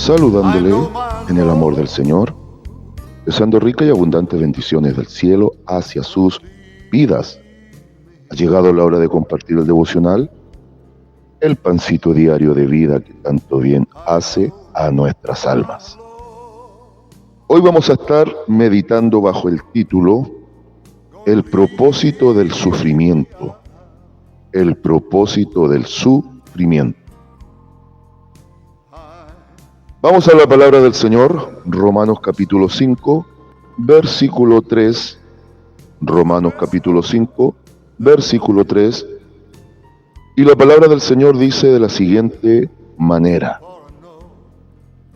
saludándole en el amor del Señor, deseando rica y abundante bendiciones del cielo hacia sus vidas. Ha llegado la hora de compartir el devocional, el pancito diario de vida que tanto bien hace a nuestras almas. Hoy vamos a estar meditando bajo el título El propósito del sufrimiento. El propósito del sufrimiento. Vamos a la palabra del Señor, Romanos capítulo 5, versículo 3. Romanos capítulo 5, versículo 3. Y la palabra del Señor dice de la siguiente manera: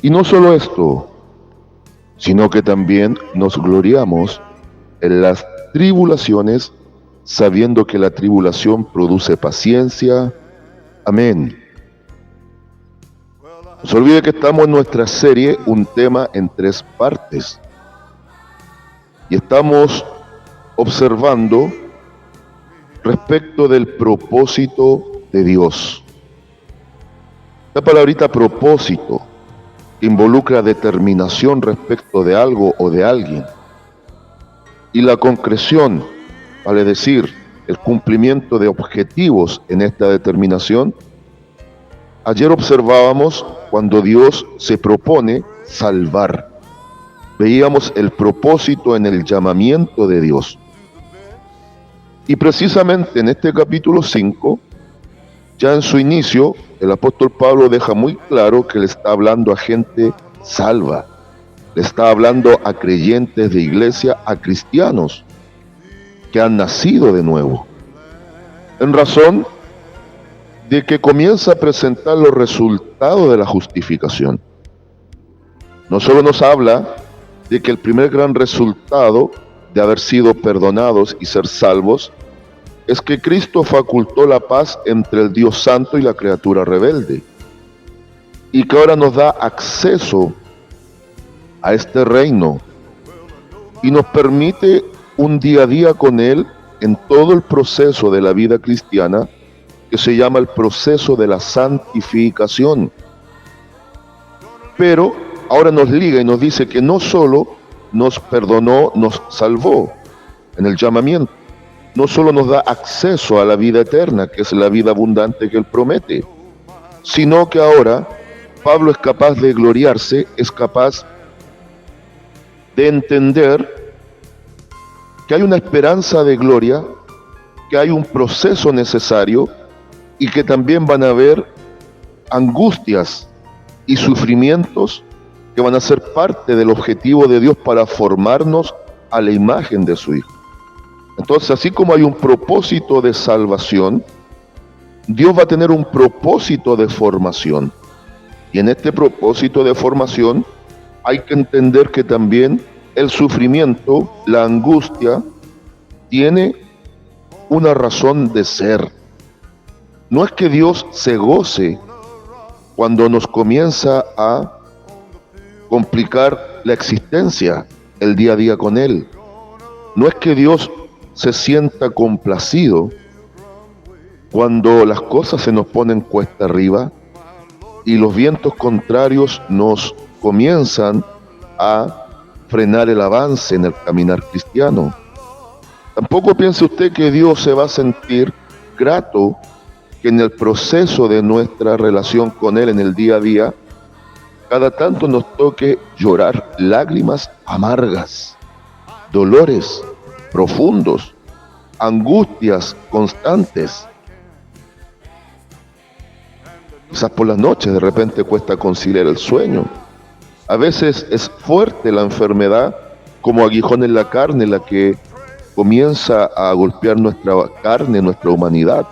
y no solo esto, sino que también nos gloriamos en las tribulaciones, sabiendo que la tribulación produce paciencia. Amén. No se olvide que estamos en nuestra serie Un tema en 3 partes. Y estamos observando respecto del propósito de Dios. La palabrita propósito involucra determinación respecto de algo o de alguien. Y la concreción, vale decir, el cumplimiento de objetivos en esta determinación. Ayer observábamos cuando Dios se propone salvar. Veíamos el propósito en el llamamiento de Dios. Y precisamente en este capítulo 5, ya en su inicio, el apóstol Pablo deja muy claro que le está hablando a gente salva. Le está hablando a creyentes de iglesia, a cristianos que han nacido de nuevo. En razón de que comienza a presentar los resultados de la justificación. No solo nos habla de que el primer gran resultado de haber sido perdonados y ser salvos es que Cristo facultó la paz entre el Dios Santo y la criatura rebelde, y que ahora nos da acceso a este reino y nos permite un día a día con Él en todo el proceso de la vida cristiana, que se llama el proceso de la santificación. Pero ahora nos liga y nos dice que no solo nos perdonó, nos salvó en el llamamiento, no solo nos da acceso a la vida eterna, que es la vida abundante que Él promete, sino que ahora Pablo es capaz de gloriarse, es capaz de entender que hay una esperanza de gloria, que hay un proceso necesario y que también van a haber angustias y sufrimientos que van a ser parte del objetivo de Dios para formarnos a la imagen de su Hijo. Entonces, así como hay un propósito de salvación, Dios va a tener un propósito de formación. Y en este propósito de formación hay que entender que también el sufrimiento, la angustia, tiene una razón de ser. No es que Dios se goce cuando nos comienza a complicar la existencia, el día a día con Él. No es que Dios se sienta complacido cuando las cosas se nos ponen cuesta arriba y los vientos contrarios nos comienzan a frenar el avance en el caminar cristiano. Tampoco piense usted que Dios se va a sentir grato que en el proceso de nuestra relación con Él en el día a día, cada tanto nos toque llorar lágrimas amargas, dolores profundos, angustias constantes. Quizás por las noches de repente cuesta conciliar el sueño. A veces es fuerte la enfermedad, como aguijón en la carne, la que comienza a golpear nuestra carne, nuestra humanidad.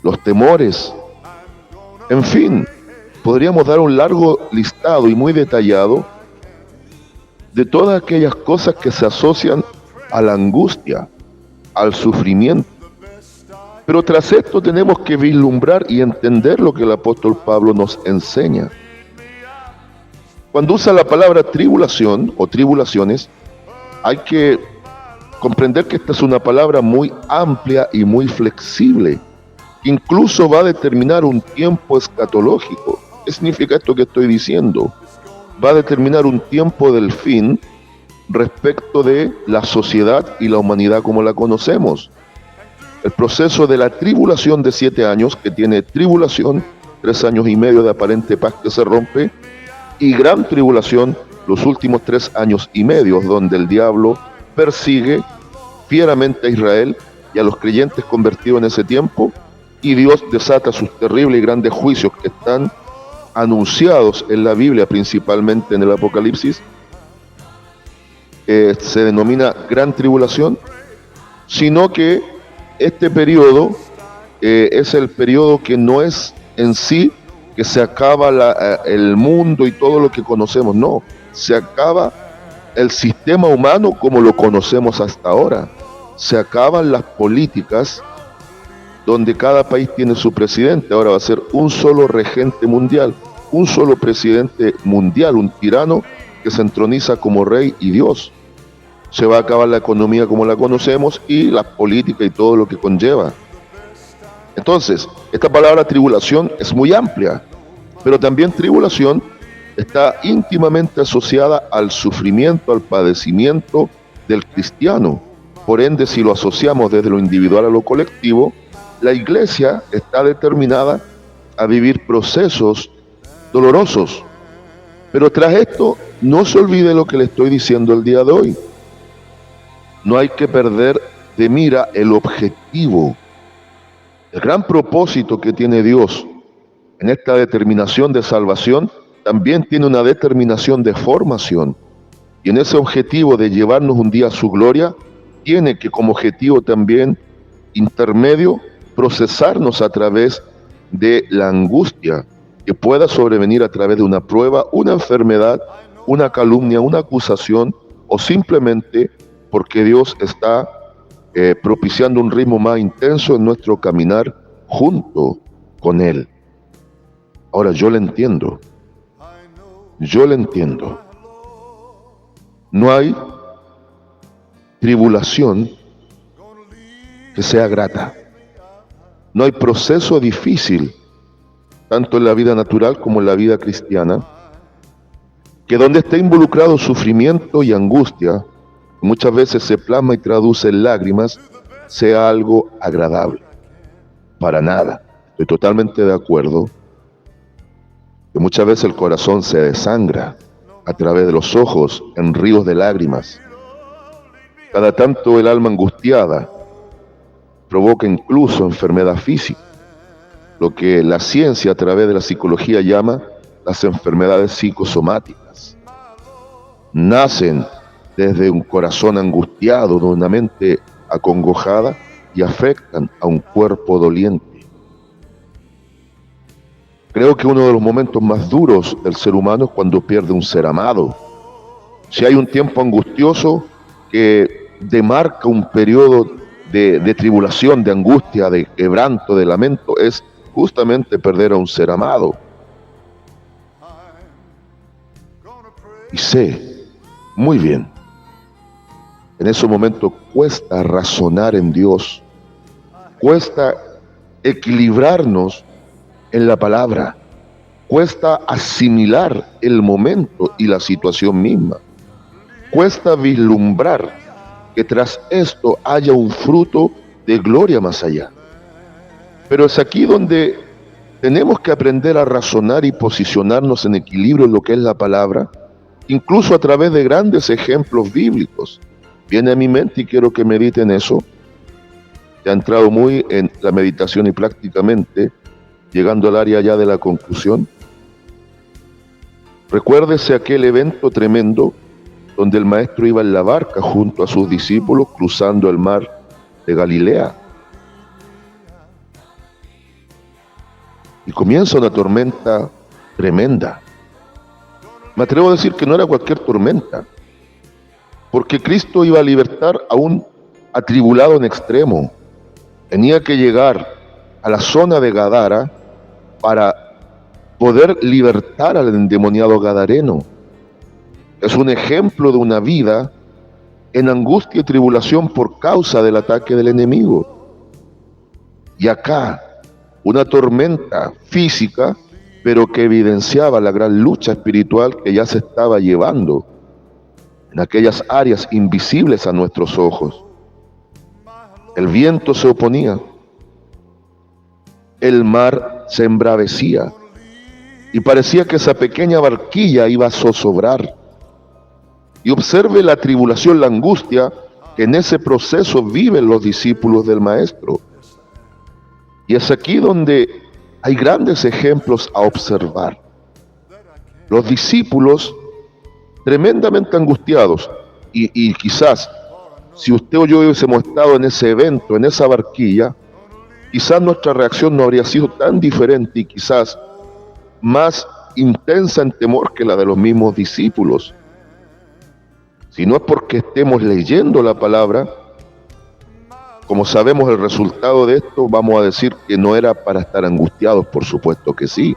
Los temores, en fin, podríamos dar un largo listado y muy detallado de todas aquellas cosas que se asocian a la angustia, al sufrimiento. Pero tras esto tenemos que vislumbrar y entender lo que el apóstol Pablo nos enseña. Cuando usa la palabra tribulación o tribulaciones, hay que comprender que esta es una palabra muy amplia y muy flexible. Incluso va a determinar un tiempo escatológico. ¿Qué significa esto que estoy diciendo? Va a determinar un tiempo del fin respecto de la sociedad y la humanidad como la conocemos. El proceso de la tribulación de 7 años, que tiene tribulación, 3 años y medio de aparente paz que se rompe, y gran tribulación, los últimos 3 años y medio, donde el diablo persigue fieramente a Israel y a los creyentes convertidos en ese tiempo, y Dios desata sus terribles y grandes juicios que están anunciados en la Biblia, principalmente en el Apocalipsis. Se denomina gran tribulación, sino que este periodo es el periodo que no es en sí que se acaba el mundo y todo lo que conocemos, no, se acaba el sistema humano como lo conocemos hasta ahora, se acaban las políticas donde cada país tiene su presidente. Ahora va a ser un solo regente mundial, un solo presidente mundial, un tirano que se entroniza como rey y Dios. Se va a acabar la economía como la conocemos y la política y todo lo que conlleva. Entonces, esta palabra tribulación es muy amplia, pero también tribulación está íntimamente asociada al sufrimiento, al padecimiento del cristiano. Por ende, si lo asociamos desde lo individual a lo colectivo, la iglesia está determinada a vivir procesos dolorosos. Pero tras esto, no se olvide lo que le estoy diciendo el día de hoy. No hay que perder de mira el objetivo, el gran propósito que tiene Dios en esta determinación de salvación. También tiene una determinación de formación, y en ese objetivo de llevarnos un día a su gloria, tiene que como objetivo también intermedio procesarnos a través de la angustia que pueda sobrevenir a través de una prueba, una enfermedad, una calumnia, una acusación, o simplemente porque Dios está propiciando un ritmo más intenso en nuestro caminar junto con Él. Ahora, yo le entiendo. No hay tribulación que sea grata. No hay proceso difícil, tanto en la vida natural como en la vida cristiana, que donde esté involucrado sufrimiento y angustia, muchas veces se plasma y traduce en lágrimas, sea algo agradable. Para nada. Estoy totalmente de acuerdo que muchas veces el corazón se desangra a través de los ojos en ríos de lágrimas. Cada tanto el alma angustiada provoca incluso enfermedad física, lo que la ciencia a través de la psicología llama las enfermedades psicosomáticas. Nacen desde un corazón angustiado, de una mente acongojada, y afectan a un cuerpo doliente. Creo que uno de los momentos más duros del ser humano es cuando pierde un ser amado. Si hay un tiempo angustioso que demarca un periodo de tribulación, de angustia, de quebranto, de lamento, es justamente perder a un ser amado. Y sé muy bien, en esos momentos cuesta razonar en Dios, cuesta equilibrarnos en la palabra, cuesta asimilar el momento y la situación misma, cuesta vislumbrar que tras esto haya un fruto de gloria más allá. Pero es aquí donde tenemos que aprender a razonar y posicionarnos en equilibrio en lo que es la palabra, incluso a través de grandes ejemplos bíblicos. Viene a mi mente y quiero que mediten eso. Ya he entrado muy en la meditación y prácticamente llegando al área ya de la conclusión. Recuérdese aquel evento tremendo donde el maestro iba en la barca junto a sus discípulos cruzando el mar de Galilea. Y comienza una tormenta tremenda. Me atrevo a decir que no era cualquier tormenta, porque Cristo iba a libertar a un atribulado en extremo. Tenía que llegar a la zona de Gadara para poder libertar al endemoniado gadareno. Es un ejemplo de una vida en angustia y tribulación por causa del ataque del enemigo. Y acá, una tormenta física pero que evidenciaba la gran lucha espiritual que ya se estaba llevando en aquellas áreas invisibles a nuestros ojos. El viento se oponía, el mar se embravecía y parecía que esa pequeña barquilla iba a zozobrar. Y observe la tribulación, la angustia que en ese proceso viven los discípulos del Maestro. Y es aquí donde hay grandes ejemplos a observar. Los discípulos tremendamente angustiados, y quizás si usted o yo hubiésemos estado en ese evento, en esa barquilla, quizás nuestra reacción no habría sido tan diferente y quizás más intensa en temor que la de los mismos discípulos. Si no es porque estemos leyendo la palabra, como sabemos el resultado de esto, vamos a decir que no era para estar angustiados, por supuesto que sí.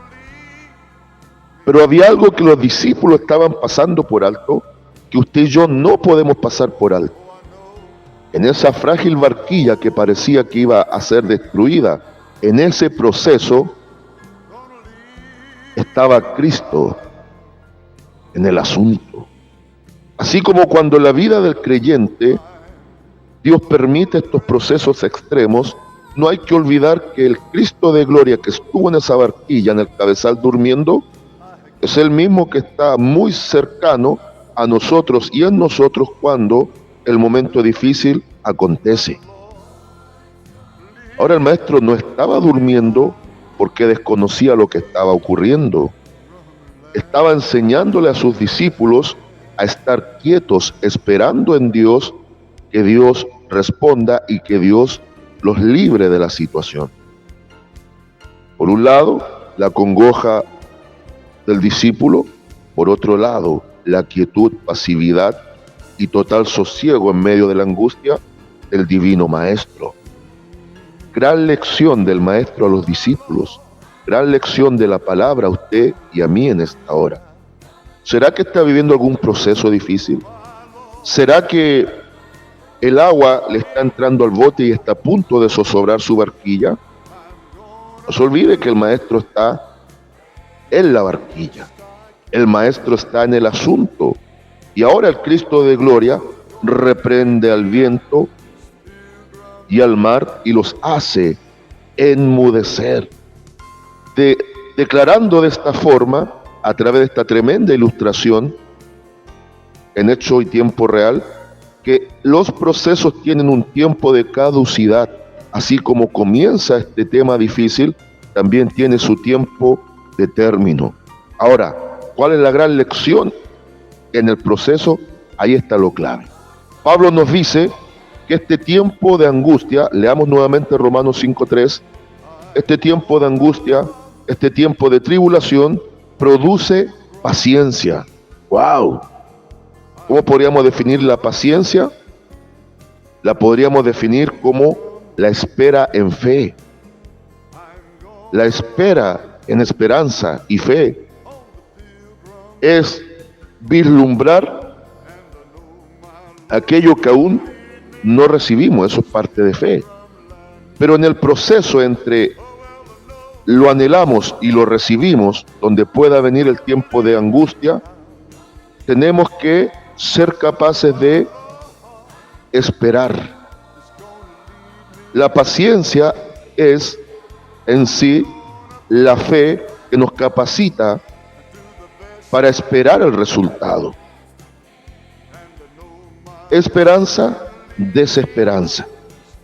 Pero había algo que los discípulos estaban pasando por alto, que usted y yo no podemos pasar por alto. En esa frágil barquilla que parecía que iba a ser destruida, en ese proceso estaba Cristo en el asunto. Así como cuando en la vida del creyente Dios permite estos procesos extremos, no hay que olvidar que el Cristo de gloria que estuvo en esa barquilla, en el cabezal durmiendo, es el mismo que está muy cercano a nosotros y en nosotros cuando el momento difícil acontece. Ahora el Maestro no estaba durmiendo porque desconocía lo que estaba ocurriendo. Estaba enseñándole a sus discípulos a estar quietos, esperando en Dios, que Dios responda y que Dios los libre de la situación. Por un lado, la congoja del discípulo; por otro lado, la quietud, pasividad y total sosiego en medio de la angustia del divino Maestro. Gran lección del Maestro a los discípulos, gran lección de la palabra a usted y a mí en esta hora. ¿Será que está viviendo algún proceso difícil? ¿Será que el agua le está entrando al bote y está a punto de zozobrar su barquilla? No se olvide que el Maestro está en la barquilla. El Maestro está en el asunto. Y ahora el Cristo de gloria reprende al viento y al mar y los hace enmudecer. Declarando de esta forma, a través de esta tremenda ilustración, en hecho y tiempo real, que los procesos tienen un tiempo de caducidad. Así como comienza este tema difícil, también tiene su tiempo de término. Ahora, ¿cuál es la gran lección en el proceso? Ahí está lo clave. Pablo nos dice que este tiempo de angustia, leamos nuevamente Romanos 5:3, este tiempo de angustia, este tiempo de tribulación, produce paciencia. ¡Wow! ¿Cómo podríamos definir la paciencia? La podríamos definir como la espera en fe. La espera en esperanza y fe es vislumbrar aquello que aún no recibimos, eso es parte de fe. Pero en el proceso entre lo anhelamos y lo recibimos, donde pueda venir el tiempo de angustia, tenemos que ser capaces de esperar. La paciencia es en sí la fe que nos capacita para esperar el resultado. Esperanza, desesperanza.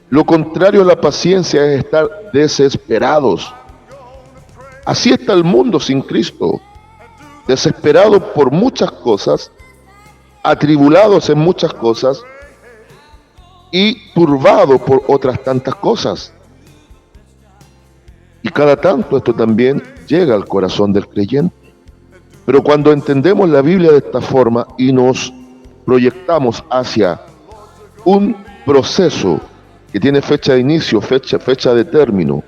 Lo contrario a la paciencia es estar desesperados. Así está el mundo sin Cristo, desesperado por muchas cosas, atribulados en muchas cosas y turbado por otras tantas cosas. Y cada tanto esto también llega al corazón del creyente. Pero cuando entendemos la Biblia de esta forma y nos proyectamos hacia un proceso que tiene fecha de inicio, fecha de término,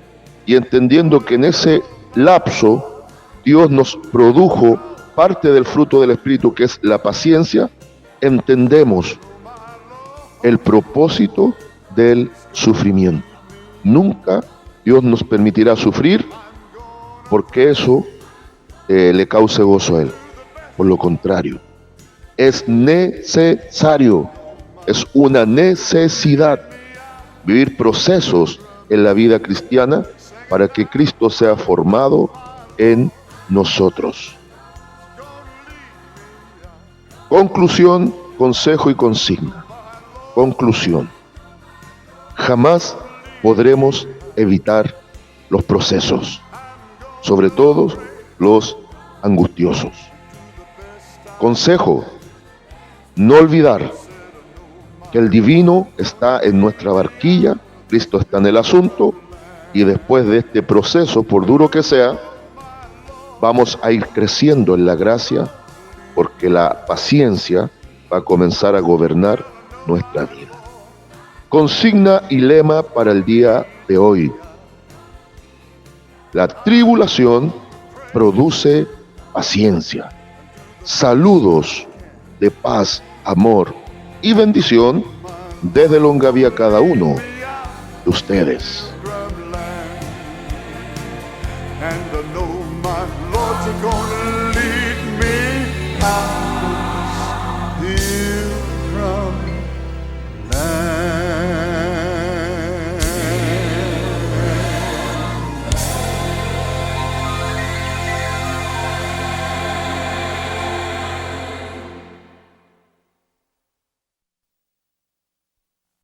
y entendiendo que en ese lapso Dios nos produjo parte del fruto del Espíritu, que es la paciencia, entendemos el propósito del sufrimiento. Nunca Dios nos permitirá sufrir, porque eso le cause gozo a él. Por lo contrario, es necesario, es una necesidad vivir procesos en la vida cristiana para que Cristo sea formado en nosotros. Conclusión, consejo y consigna. Conclusión. Jamás podremos evitar los procesos, sobre todo los angustiosos. Consejo, no olvidar que el divino está en nuestra barquilla, Cristo está en el asunto, y después de este proceso, por duro que sea, vamos a ir creciendo en la gracia, porque la paciencia va a comenzar a gobernar nuestra vida. Consigna y lema para el día de hoy. La tribulación produce paciencia. Saludos de paz, amor y bendición desde Longaví a cada uno de ustedes. And I know my Lord's gonna lead me out.